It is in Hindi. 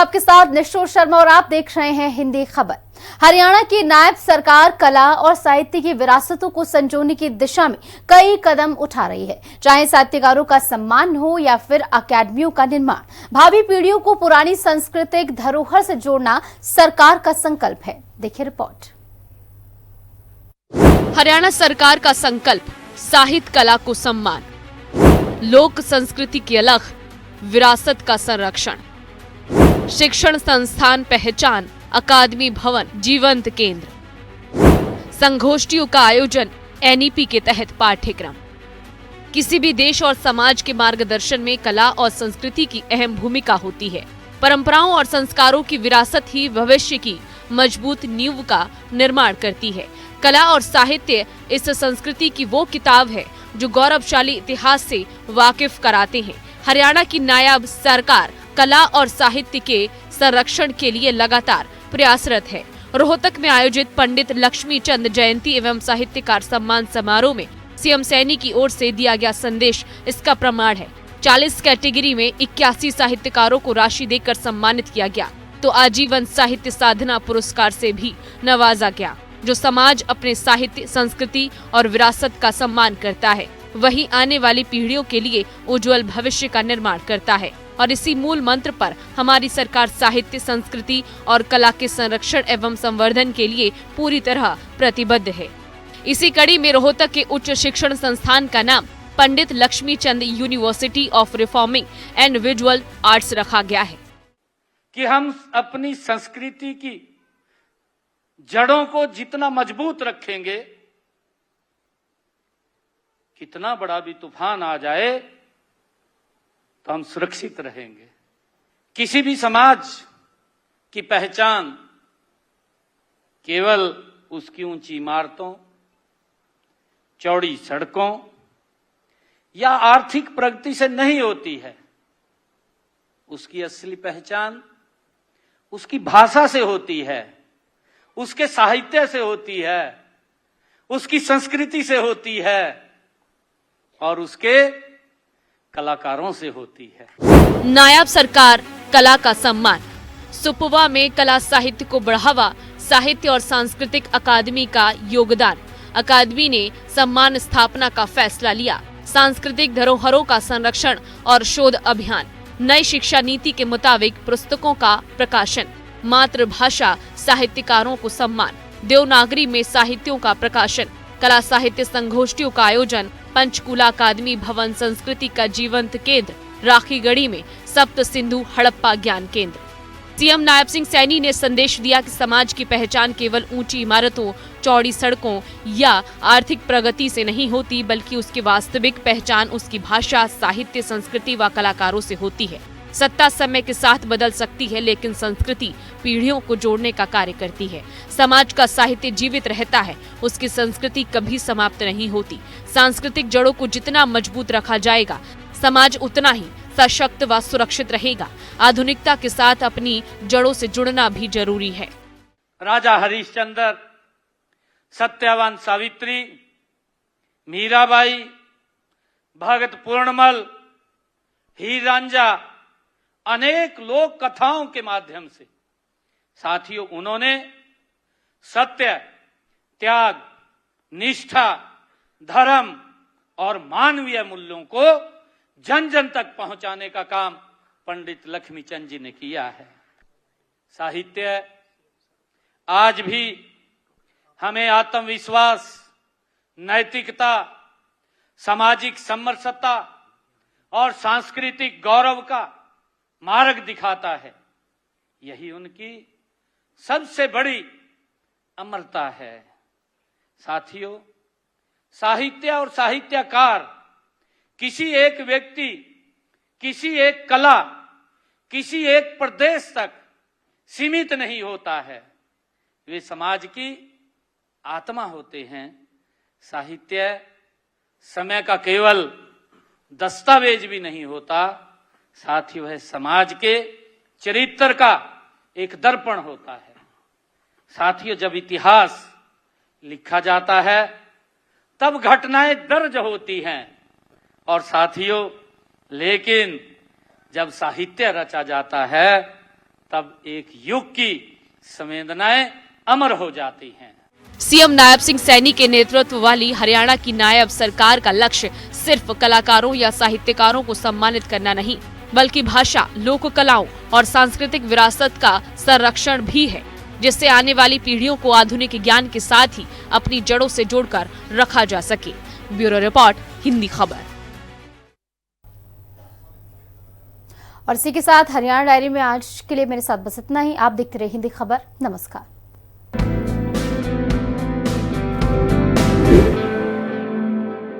आपके साथ निशोर शर्मा और आप देख रहे हैं हिंदी खबर। हरियाणा की नायब सरकार कला और साहित्य की विरासतों को संजोने की दिशा में कई कदम उठा रही है। चाहे साहित्यकारों का सम्मान हो या फिर अकादमियों का निर्माण, भावी पीढ़ियों को पुरानी सांस्कृतिक धरोहर से जोड़ना सरकार का संकल्प है। देखिए रिपोर्ट। हरियाणा सरकार का संकल्प, साहित्य कला को सम्मान, लोक संस्कृति की अलग, विरासत का संरक्षण, शिक्षण संस्थान पहचान, अकादमी भवन, जीवंत केंद्र, संगोष्ठियों का आयोजन, एनईपी के तहत पाठ्यक्रम। किसी भी देश और समाज के मार्गदर्शन में कला और संस्कृति की अहम भूमिका होती है। परंपराओं और संस्कारों की विरासत ही भविष्य की मजबूत नींव का निर्माण करती है। कला और साहित्य इस संस्कृति की वो किताब है जो गौरवशाली इतिहास से वाकिफ कराते हैं। हरियाणा की नायब सरकार कला और साहित्य के संरक्षण के लिए लगातार प्रयासरत है। रोहतक में आयोजित पंडित लक्ष्मी चंद जयंती एवं साहित्यकार सम्मान समारोह में सीएम सैनी की ओर से दिया गया संदेश इसका प्रमाण है। 40 कैटेगरी में 81 साहित्यकारों को राशि देकर सम्मानित किया गया, तो आजीवन साहित्य साधना पुरस्कार से भी नवाजा गया, जो समाज अपने साहित्य, संस्कृति और विरासत का सम्मान करता है, वही आने वाली पीढ़ियों के लिए उज्जवल भविष्य का निर्माण करता है। और इसी मूल मंत्र पर हमारी सरकार साहित्य, संस्कृति और कला के संरक्षण एवं संवर्धन के लिए पूरी तरह प्रतिबद्ध है। इसी कड़ी में रोहतक के उच्च शिक्षण संस्थान का नाम Pandit Lakshmi Chand University of Reforming and Visual Arts रखा गया है कि हम अपनी संस्कृति की जड़ों को जितना मजबूत रखेंगे, कितना बड़ा भी तूफान आ जाए तो हम सुरक्षित रहेंगे। किसी भी समाज की पहचान केवल उसकी ऊंची इमारतों, चौड़ी सड़कों या आर्थिक प्रगति से नहीं होती है। उसकी असली पहचान उसकी भाषा से होती है, उसके साहित्य से होती है, उसकी संस्कृति से होती है और उसके कलाकारों से होती है। नायब सरकार कला का सम्मान। सुपवा में कला साहित्य को बढ़ावा, साहित्य और सांस्कृतिक अकादमी का योगदान। अकादमी ने सम्मान स्थापना का फैसला लिया। सांस्कृतिक धरोहरों का संरक्षण और शोध अभियान। नई शिक्षा नीति के मुताबिक पुस्तकों का प्रकाशन। मातृभाषा साहित्यकारों को सम्मान। देवनागरी में साहित्यों का प्रकाशन। कला साहित्य संगोष्ठियों का आयोजन। पंचकूला अकादमी भवन संस्कृति का जीवंत केंद्र। राखीगढ़ी में सप्त सिंधु हड़प्पा ज्ञान केंद्र। सीएम नायब सिंह सैनी ने संदेश दिया कि समाज की पहचान केवल ऊंची इमारतों, चौड़ी सड़कों या आर्थिक प्रगति से नहीं होती, बल्कि उसकी वास्तविक पहचान उसकी भाषा, साहित्य, संस्कृति व कलाकारों से होती है। सत्ता समय के साथ बदल सकती है, लेकिन संस्कृति पीढ़ियों को जोड़ने का कार्य करती है। समाज का साहित्य जीवित रहता है, उसकी संस्कृति कभी समाप्त नहीं होती। सांस्कृतिक जड़ों को जितना मजबूत रखा जाएगा, समाज उतना ही सशक्त व सुरक्षित रहेगा। आधुनिकता के साथ अपनी जड़ों से जुड़ना भी जरूरी है। राजा हरिश्चंद्र, सत्यवान सावित्री, मीराबाई, भगत पूर्णमल, हीर रांझा, अनेक लोक कथाओं के माध्यम से साथियों उन्होंने सत्य, त्याग, निष्ठा, धर्म और मानवीय मूल्यों को जन जन तक पहुंचाने का काम पंडित लक्ष्मी चंद जी ने किया है। साहित्य आज भी हमें आत्मविश्वास, नैतिकता, सामाजिक समरसता और सांस्कृतिक गौरव का मार्ग दिखाता है। यही उनकी सबसे बड़ी अमरता है। साथियों, साहित्य और साहित्यकार किसी एक व्यक्ति, किसी एक कला, किसी एक प्रदेश तक सीमित नहीं होता है। वे समाज की आत्मा होते हैं। साहित्य समय का केवल दस्तावेज भी नहीं होता, साथ ही वह समाज के चरित्र का एक दर्पण होता है। साथियों, जब इतिहास लिखा जाता है तब घटनाएं दर्ज होती हैं, और साथियों लेकिन जब साहित्य रचा जाता है तब एक युग की संवेदनाएं अमर हो जाती हैं। सीएम नायब सिंह सैनी के नेतृत्व वाली हरियाणा की नायब सरकार का लक्ष्य सिर्फ कलाकारों या साहित्यकारों को सम्मानित करना नहीं, बल्कि भाषा, लोक कलाओं और सांस्कृतिक विरासत का संरक्षण भी है, जिससे आने वाली पीढ़ियों को आधुनिक ज्ञान के साथ ही अपनी जड़ों से जोड़कर रखा जा सके। ब्यूरो रिपोर्ट, हिंदी खबर। और इसी के साथ हरियाणा डायरी में आज के लिए मेरे साथ बस इतना ही। आप देखते रहे हिंदी खबर। नमस्कार।